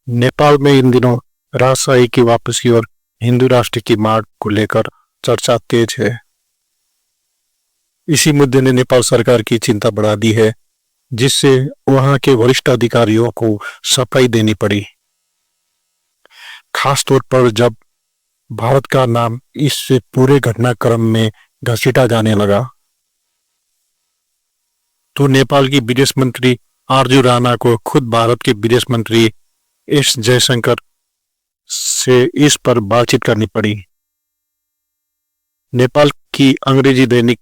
नेपाल में इन दिनों राजशाही की वापसी और हिंदू राष्ट्र की मांग को लेकर चर्चा तेज है। इसी मुद्दे ने नेपाल सरकार की चिंता बढ़ा दी है, जिससे वहां के वरिष्ठ अधिकारियों को सफाई देनी पड़ी। खास तौर पर जब भारत का नाम इस पूरे घटनाक्रम में घसीटा जाने लगा, तो नेपाल की विदेश मंत्री आरजू राणा को खुद भारत के विदेश मंत्री एस जयशंकर से इस पर बातचीत करनी पड़ी। नेपाल की अंग्रेजी दैनिक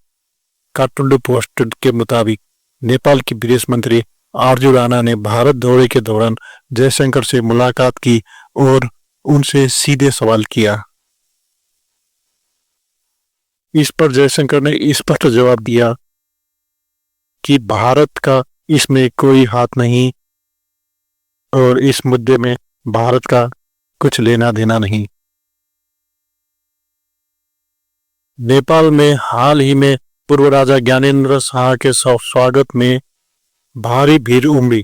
काठमांडू पोस्ट के मुताबिक नेपाल की विदेश मंत्री आरजू राणा ने भारत दौरे के दौरान जयशंकर से मुलाकात की और उनसे सीधे सवाल किया। इस पर जयशंकर ने स्पष्ट जवाब दिया कि भारत का इसमें कोई हाथ नहीं और इस मुद्दे में भारत का कुछ लेना देना नहीं। नेपाल में हाल ही में पूर्व राजा ज्ञानेन्द्र शाह के स्वागत में भारी भीड़ उमड़ी।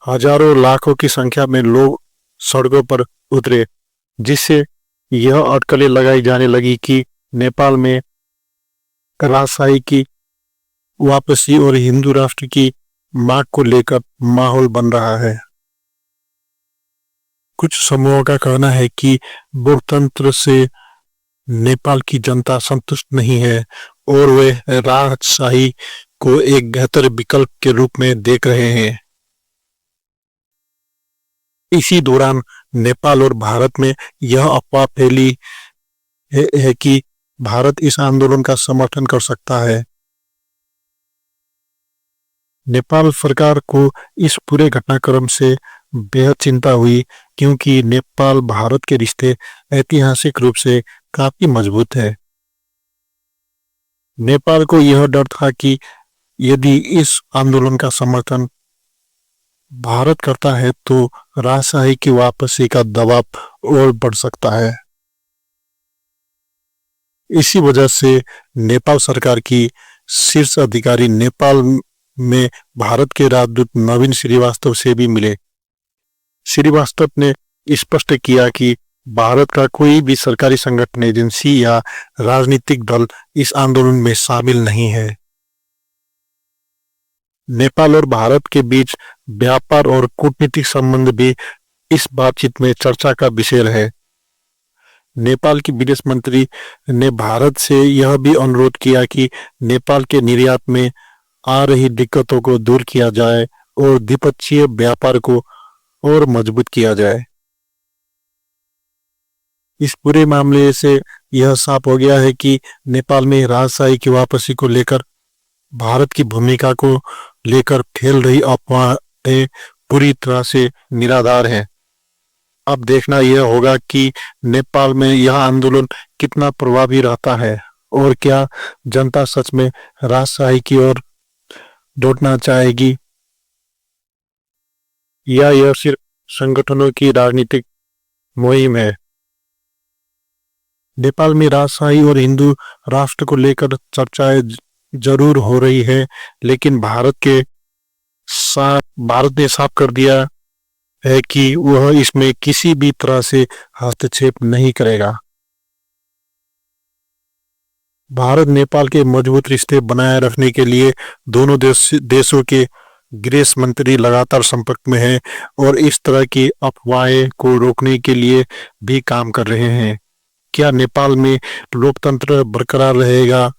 हजारों लाखों की संख्या में लोग सड़कों पर उतरे, जिससे यह अटकलें लगाई जाने लगी कि नेपाल में राजशाही की वापसी और हिंदू राष्ट्र की मांग को लेकर माहौल बन रहा है। कुछ समूहों का कहना है कि लोकतंत्र से नेपाल की जनता संतुष्ट नहीं है और वे राजशाही को एक बेहतर विकल्प के रूप में देख रहे हैं। इसी दौरान नेपाल और भारत में यह अफवाह फैली है कि भारत इस आंदोलन का समर्थन कर सकता है। नेपाल सरकार को इस पूरे घटनाक्रम से बेहद चिंता हुई, क्योंकि नेपाल भारत के रिश्ते ऐतिहासिक रूप से काफी मजबूत है। नेपाल को यह डर था कि यदि इस आंदोलन का समर्थन भारत करता है तो राजशाही की वापसी का दबाव और बढ़ सकता है। इसी वजह से नेपाल सरकार की शीर्ष अधिकारी नेपाल में भारत के राजदूत नवीन श्रीवास्तव से भी मिले। श्रीवास्तव ने स्पष्ट किया कि भारत का कोई भी सरकारी संगठन, एजेंसी या राजनीतिक दल इस आंदोलन में शामिल नहीं है। नेपाल और भारत के बीच व्यापार और कूटनीतिक संबंध भी इस बातचीत में चर्चा का विषय है। नेपाल की विदेश मंत्री ने भारत से यह भी अनुरोध किया कि नेपाल के निर्यात में आ रही दिक्कतों को दूर किया जाए और द्विपक्षीय व्यापार को और मजबूत किया जाए। इस पूरे मामले से यह साफ हो गया है कि नेपाल में राजशाही की वापसी को लेकर भारत की भूमिका को लेकर फैल रही अफवाहें पूरी तरह से निराधार हैं। अब देखना यह होगा कि नेपाल में यह आंदोलन कितना प्रभावी रहता है और क्या जनता सच में राजशाही की ओर लौटना चाहेगी या यह सिर्फ संगठनों की राजनीतिक मुहिम है। नेपाल में राजशाही और हिंदू राष्ट्र को लेकर चर्चाएं जरूर हो रही है, लेकिन भारत ने साफ कर दिया है कि वह इसमें किसी भी तरह से हस्तक्षेप नहीं करेगा। भारत नेपाल के मजबूत रिश्ते बनाए रखने के लिए दोनों देशों के गृह मंत्री लगातार संपर्क में हैं और इस तरह की अफवाहें को रोकने के लिए भी काम कर रहे हैं। क्या नेपाल में लोकतंत्र बरकरार रहेगा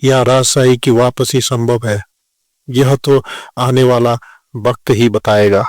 या राजशाही की वापसी संभव है, यह तो आने वाला वक्त ही बताएगा।